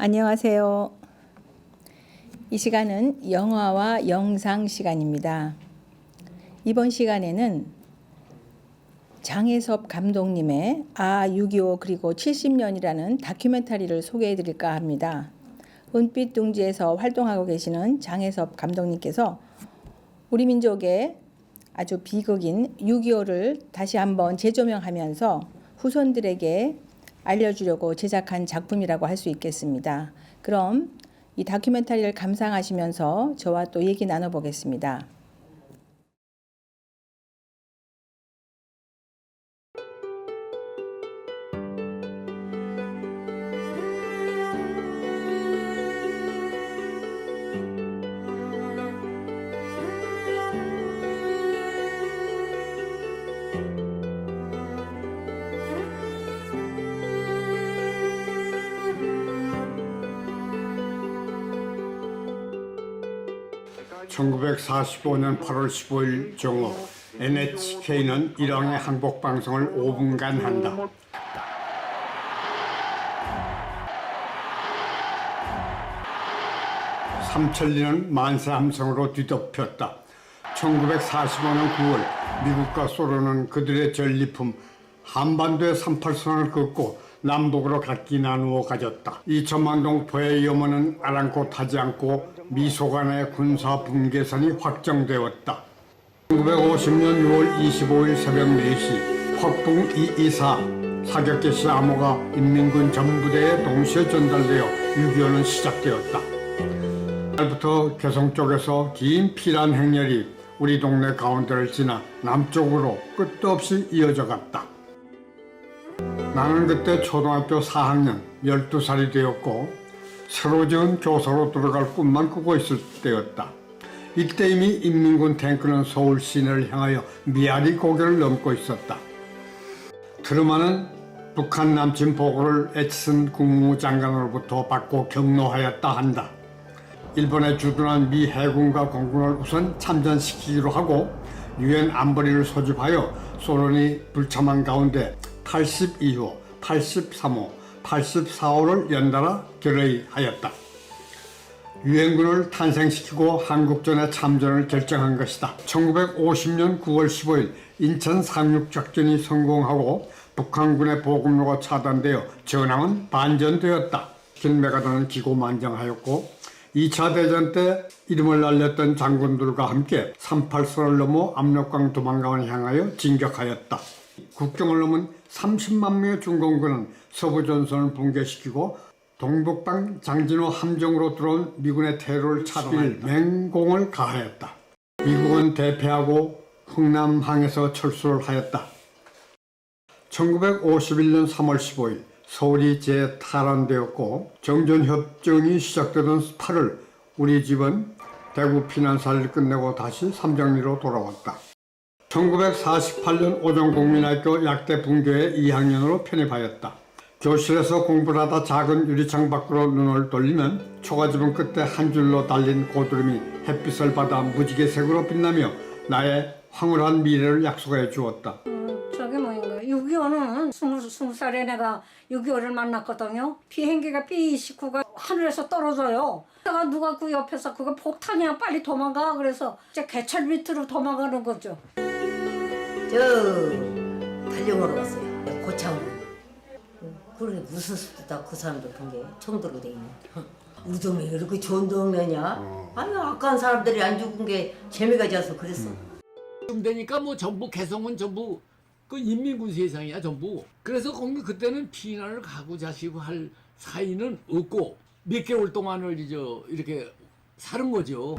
안녕하세요. 이 시간은 영화와 영상 시간입니다. 이번 시간에는 장혜섭 감독님의 6.25 그리고 70년이라는 다큐멘터리를 소개해 드릴까 합니다. 은빛 둥지에서 활동하고 계시는 장혜섭 감독님께서 우리 민족의 아주 비극인 6.25를 다시 한번 재조명하면서 후손들에게 알려주려고 제작한 작품이라고 할 수 있겠습니다. 그럼 이 다큐멘터리를 감상하시면서 저와 또 얘기 나눠보겠습니다. (1945년 8월 15일) 정오 NHK는 일왕의 항복방송을 5분간 한다. 삼천리는 만세 함성으로 뒤덮였다. 1945년 9월 미국과 소련은 그들의 전리품 한반도의 38선을 긋고 남북으로 각기 나누어 가졌다. 2천만 동포의 염원은 아랑곳하지 않고 미소간의 군사 분계선이 확정되었다. 1950년 6월 25일 새벽 4시 확풍 224 사격 개시 암호가 인민군 전부대에 동시에 전달되어 6.25는 시작되었다. 그날부터 개성 쪽에서 긴 피란 행렬이 우리 동네 가운데를 지나 남쪽으로 끝도 없이 이어져 갔다. 나는 그때 초등학교 4학년 12살이 되었고 새로 지은 교사로 들어갈 꿈만 꾸고 있을 때였다. 이때 이미 인민군 탱크는 서울 시내를 향하여 미아리 고개를 넘고 있었다. 트루먼은 북한 남침 보고를 에치슨 국무장관으로부터 받고 경로하였다 한다. 일본에 주둔한 미 해군과 공군을 우선 참전시키기로 하고 유엔 안보리를 소집하여 소련이 불참한 가운데 82호, 83호, 84호를 연달아 결의하였다. 유엔군을 탄생시키고 한국전에 참전을 결정한 것이다. 1950년 9월 15일 인천 상륙작전이 성공하고 북한군의 보급로가 차단되어 전황은 반전되었다. 길매가 드는 기고만장하였고 2차 대전 때 이름을 날렸던 장군들과 함께 38선을 넘어 압록강 도망강을 향하여 진격하였다. 국경을 넘은 30만 명의 중공군은 서부전선을 붕괴시키고 동북방 장진호 함정으로 들어온 미군의 테러를 차단할 맹공을 가하였다. 미국은 대패하고 흥남항에서 철수를 하였다. 1951년 3월 15일 서울이 재탈환되었고 정전협정이 시작되던 8월 우리 집은 대구 피난사를 끝내고 다시 삼정리로 돌아왔다. 1948년 오정국민학교 약대분교에 2학년으로 편입하였다. 교실에서 공부를 하다 작은 유리창 밖으로 눈을 돌리면 초가집은 끝에 한 줄로 달린 고드름이 햇빛을 받아 무지개색으로 빛나며 나의 황홀한 미래를 약속해 주었다. 저게 뭐인가? 6.25는 20살에 내가 6.25를 만났거든요. 비행기가 B-29가 하늘에서 떨어져요. 내가 누가 그 옆에서 그거 폭탄이야 빨리 도망가 그래서 이제 개철 밑으로 도망가는 거죠. 저 달령으로 갔어요. 고창으로. 그러니 무슨 수도 그 사람들 본 게 총 들고 다니는. 우리 동네 이렇게 좋은 동네냐? 아니 아까운 사람들이 안 죽은 게 재미가 져서 그랬어. 좀 되니까 뭐 전부 개성은 전부 그 인민군 세상이야 전부. 그래서 거기 그때는 피난을 가고 자시고 할 사이는 없고 몇 개월 동안을 이제 이렇게 사는 거죠.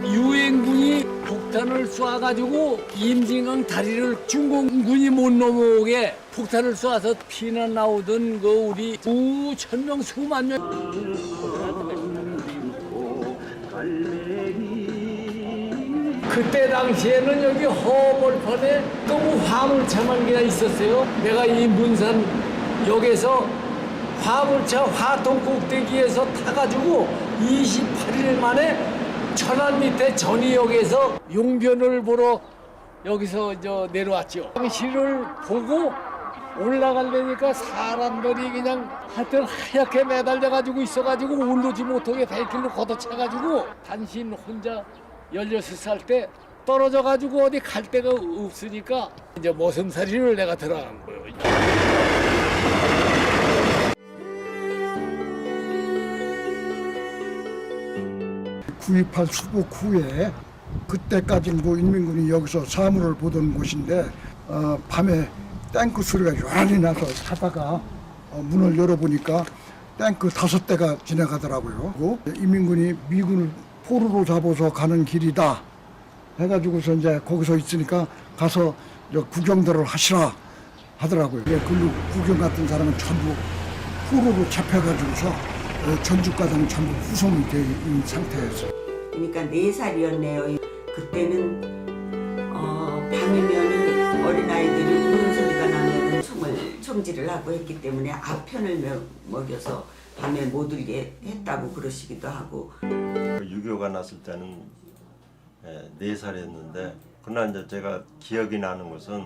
유엔군이 폭탄을 쏴가지고 임진강 다리를 중공군이 못 넘어오게 폭탄을 쏴서 피난 나오던 그 우리 수천 명 수만 명. 그때 당시에는 여기 허벌판에 너무 화물차만 그냥 있었어요. 내가 이 문산역에서 화물차 화통 꼭대기에서 타가지고 28일 만에 천안 밑에 전이역에서 용변을 보러 여기서 내려왔죠. 당시를 보고 올라가려니까 사람들이 그냥 하여튼 하얗게 매달려가지고 있어가지고 오르지 못하게 대길로 걷어차가지고 단신 혼자 16살 때 떨어져가지고 어디 갈 데가 없으니까 이제 머슴살이를 내가 들어간 거예요. 구입할 수복 후에 그때까지 뭐 인민군이 여기서 사물을 보던 곳인데 밤에 탱크 소리가 요란히 나서 자다가 문을 열어보니까 탱크 5대가 지나가더라고요. 그리고 인민군이 미군을 포로로 잡아서 가는 길이다 해가지고서 이제 거기서 있으니까 가서 구경들을 하시라 하더라고요. 그리고 구경 같은 사람은 전부 포로로 잡혀가지고서 전주과당 전부 후송이 된 상태였어요. 그러니까 4살이었네요. 그때는 밤이면은 어린아이들이 우는 소리가 나면은 총질을 하고 했기 때문에 아편을 먹여서 밤에 못 울게 했다고 그러시기도 하고. 6.25가 났을 때는 4살이었는데 그러나 이제 제가 기억이 나는 것은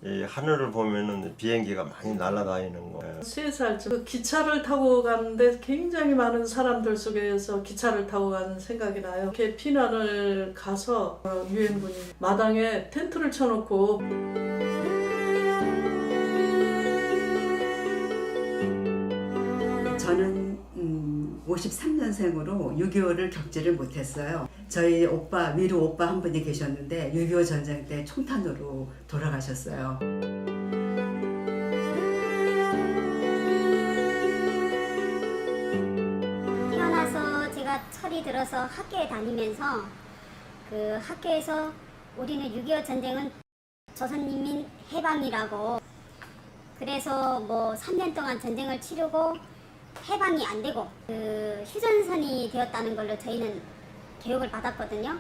이 하늘을 보면은 비행기가 많이 날아다니는 거예요. 3살 그 기차를 타고 가는데 굉장히 많은 사람들 속에서 기차를 타고 가는 생각이 나요. 이렇게 피난을 가서 유엔군이 마당에 텐트를 쳐놓고 저는 53년생으로 6.25를 겪지를 못했어요. 저희 오빠, 위로 오빠 한 분이 계셨는데 6.25 전쟁 때 총탄으로 돌아가셨어요. 태어나서 제가 철이 들어서 학교에 다니면서 그 학교에서 우리는 6.25 전쟁은 조선인민 해방이라고 그래서 뭐 3년 동안 전쟁을 치르고 해방이 안 되고 그 휴전선이 되었다는 걸로 저희는 교육을 받았거든요.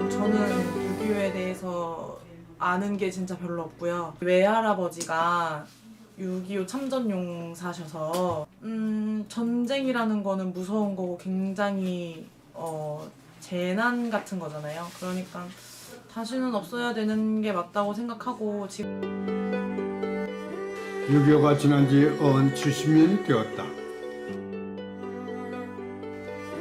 저는 6.25에 대해서 아는 게 진짜 별로 없고요. 외할아버지가 6.25 참전용사셔서 전쟁이라는 거는 무서운 거고 굉장히 재난 같은 거잖아요. 그러니까 다시는 없어야 되는 게 맞다고 생각하고 지금 6.25가 지난 지 70년이 되었다.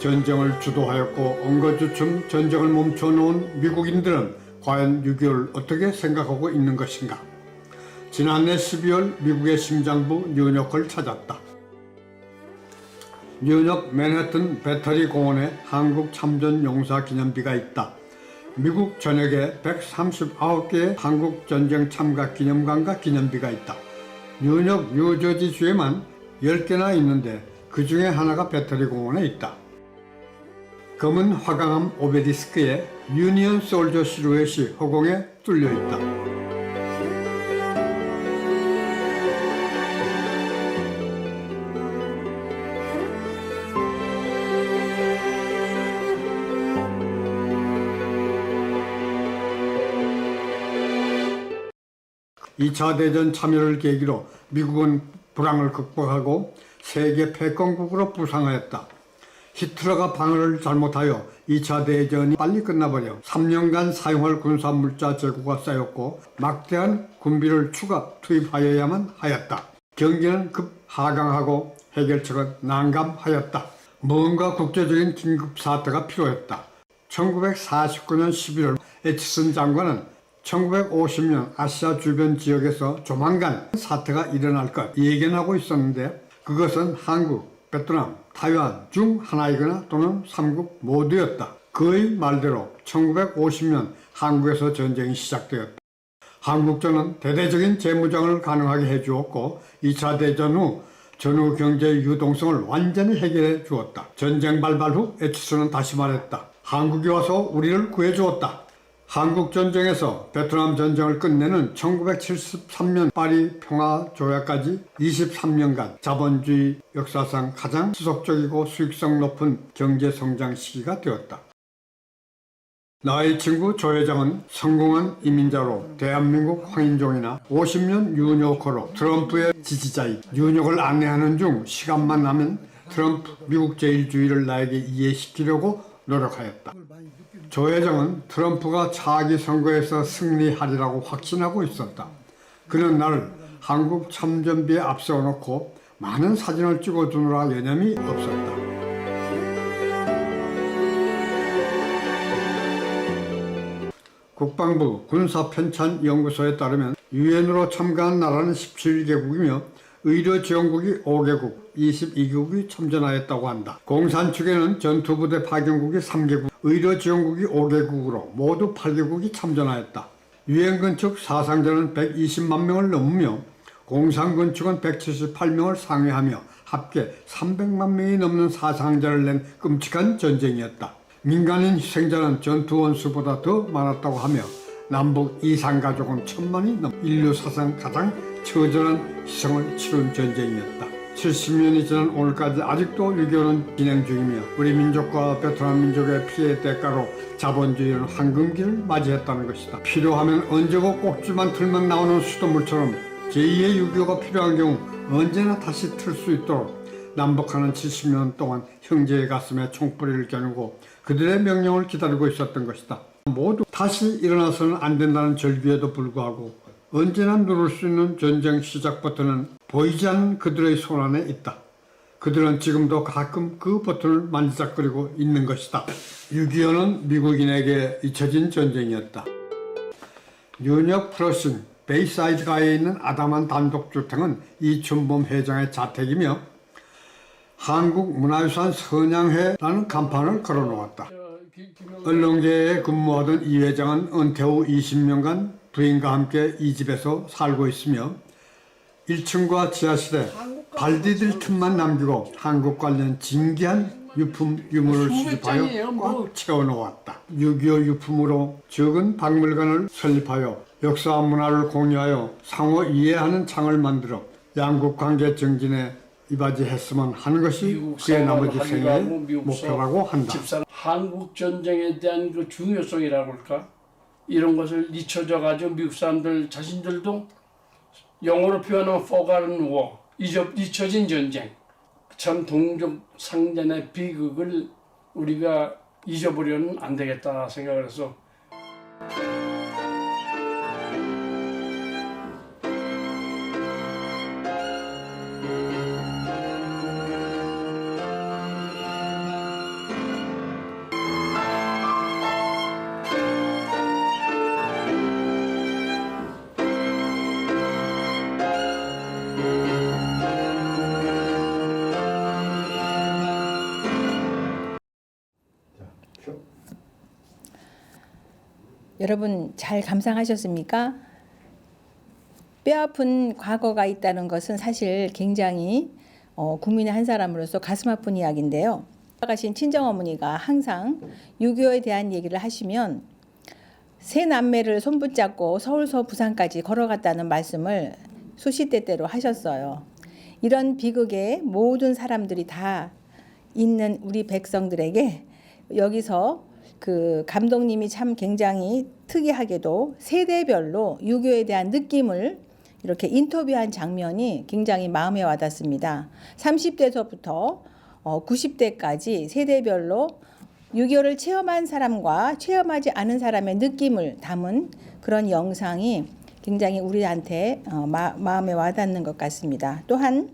전쟁을 주도하였고 엉거주춤 전쟁을 멈춰놓은 미국인들은 과연 6.25를 어떻게 생각하고 있는 것인가? 지난해 12월 미국의 심장부 뉴욕을 찾았다. 뉴욕 맨해튼 배터리 공원에 한국 참전 용사 기념비가 있다. 미국 전역에 139개의 한국 전쟁 참가 기념관과 기념비가 있다. 뉴욕 뉴저지주에만 10개나 있는데 그 중에 하나가 배터리 공원에 있다. 검은 화강암 오베리스크에 유니언 솔저 시루엣이 허공에 뚫려 있다. 이 차 대전 참여를 계기로 미국은 불황을 극복하고 세계 패권국으로 부상하였다. 히틀러가 방어를 잘못하여 2차 대전이 빨리 끝나버려 3년간 사용할 군사물자 재고가 쌓였고 막대한 군비를 추가 투입하여야만 하였다. 경기는 급 하강하고 해결책은 난감하였다. 무언가 국제적인 긴급 사태가 필요했다. 1949년 11월 에치슨 장관은 1950년 아시아 주변 지역에서 조만간 사태가 일어날 것 예견하고 있었는데 그것은 한국, 베트남, 타이완 중 하나이거나 또는 3국 모두였다. 그의 말대로 1950년 한국에서 전쟁이 시작되었다. 한국전은 대대적인 재무장을 가능하게 해주었고 2차 대전 후 전후 경제 유동성을 완전히 해결해 주었다. 전쟁 발발 후 에치슨은 다시 말했다. 한국이 와서 우리를 구해주었다. 한국 전쟁에서 베트남 전쟁을 끝내는 1973년 파리 평화조약까지 23년간 자본주의 역사상 가장 지속적이고 수익성 높은 경제성장 시기가 되었다. 나의 친구 조 회장은 성공한 이민자로 대한민국 황인종이나 50년 뉴요커로 트럼프의 지지자인 뉴욕을 안내하는 중 시간만 나면 트럼프 미국 제일주의를 나에게 이해시키려고 노력하였다. 조 회장은 트럼프가 차기 선거에서 승리하리라고 확신하고 있었다. 그는 나를 한국 참전비에 앞세워놓고 많은 사진을 찍어주느라 여념이 없었다. 국방부 군사편찬연구소에 따르면 유엔으로 참가한 나라는 17개국이며 의료지원국이 5개국, 22개국이 참전하였다고 한다. 공산 측에는 전투부대 파견국이 3개국, 의료지원국이 5개국으로 모두 8개국이 참전하였다. 유엔군 측 사상자는 120만 명을 넘으며 공산군 측은 178명을 상회하며 합계 300만 명이 넘는 사상자를 낸 끔찍한 전쟁이었다. 민간인 희생자는 전투 원수보다 더 많았다고 하며 남북 이산가족은 1000만이 넘 인류 사상 가장 처절한 희생을 치른 전쟁이었다. 70년이 지난 오늘까지 아직도 6.25는 진행 중이며 우리 민족과 베트남 민족의 피해 대가로 자본주의는 황금기를 맞이했다는 것이다. 필요하면 언제고 꼭지만 틀면 나오는 수돗물처럼 제2의 6.25가 필요한 경우 언제나 다시 틀 수 있도록 남북한은 70년 동안 형제의 가슴에 총뿌리를 겨누고 그들의 명령을 기다리고 있었던 것이다. 모두 다시 일어나서는 안 된다는 절규에도 불구하고 언제나 누를 수 있는 전쟁 시작 버튼은 보이지 않는 그들의 손 안에 있다. 그들은 지금도 가끔 그 버튼을 만지작거리고 있는 것이다. 6.25는 미국인에게 잊혀진 전쟁이었다. 뉴욕 프로싱 베이사이드가에 있는 아담한 단독주택은 이춘범 회장의 자택이며 한국문화유산 선양회라는 간판을 걸어놓았다. 언론계에 근무하던 이 회장은 은퇴 후 20년간 부인과 함께 이 집에서 살고 있으며 1층과 지하실에 발 디딜 틈만 남기고 한국 관련 진귀한 유품 유물을 수집하여 꽉 채워놓았다. 6.25 유품으로 적은 박물관을 설립하여 역사와 문화를 공유하여 상호 이해하는 창을 만들어 양국 관계 정진에 이바지했으면 하는 것이 그의 나머지 생애의 목표라고 한다. 한국 전쟁에 대한 그 중요성이라고 할까? 이런 것을 잊혀져 가지고 미국 사람들 자신들도 영어로 표현하면 forgotten war, 잊혀진 전쟁. 참 동족 상잔의 비극을 우리가 잊어버려는 안 되겠다 생각을 해서 여러분 잘 감상하셨습니까? 뼈아픈 과거가 있다는 것은 사실 굉장히 국민의 한 사람으로서 가슴 아픈 이야기인데요. 돌아가신 친정어머니가 항상 6.25에 대한 얘기를 하시면 세 남매를 손붙잡고 서울서 부산까지 걸어갔다는 말씀을 수시때때로 하셨어요. 이런 비극에 모든 사람들이 다 있는 우리 백성들에게 여기서 그 감독님이 참 굉장히 특이하게도 세대별로 6.25에 대한 느낌을 이렇게 인터뷰한 장면이 굉장히 마음에 와닿습니다. 30대서부터 90대까지 세대별로 6.25를 체험한 사람과 체험하지 않은 사람의 느낌을 담은 그런 영상이 굉장히 우리한테 마음에 와닿는 것 같습니다. 또한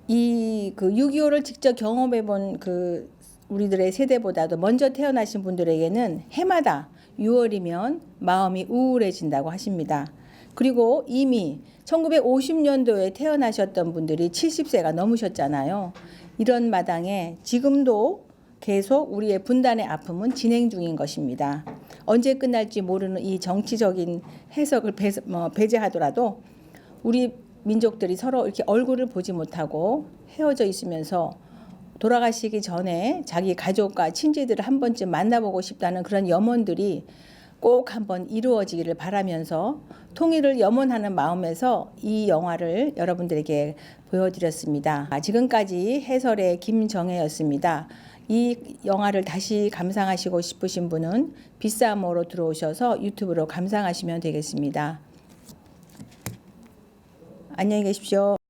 이 그 6.25를 직접 경험해 본 그 우리들의 세대보다도 먼저 태어나신 분들에게는 해마다 6월이면 마음이 우울해진다고 하십니다. 그리고 이미 1950년도에 태어나셨던 분들이 70세가 넘으셨잖아요. 이런 마당에 지금도 계속 우리의 분단의 아픔은 진행 중인 것입니다. 언제 끝날지 모르는 이 정치적인 해석을 배제하더라도 우리 민족들이 서로 이렇게 얼굴을 보지 못하고 헤어져 있으면서 돌아가시기 전에 자기 가족과 친지들을 한 번쯤 만나보고 싶다는 그런 염원들이 꼭 한번 이루어지기를 바라면서 통일을 염원하는 마음에서 이 영화를 여러분들에게 보여드렸습니다. 지금까지 해설의 김정혜였습니다. 이 영화를 다시 감상하시고 싶으신 분은 비싸모로 들어오셔서 유튜브로 감상하시면 되겠습니다. 안녕히 계십시오.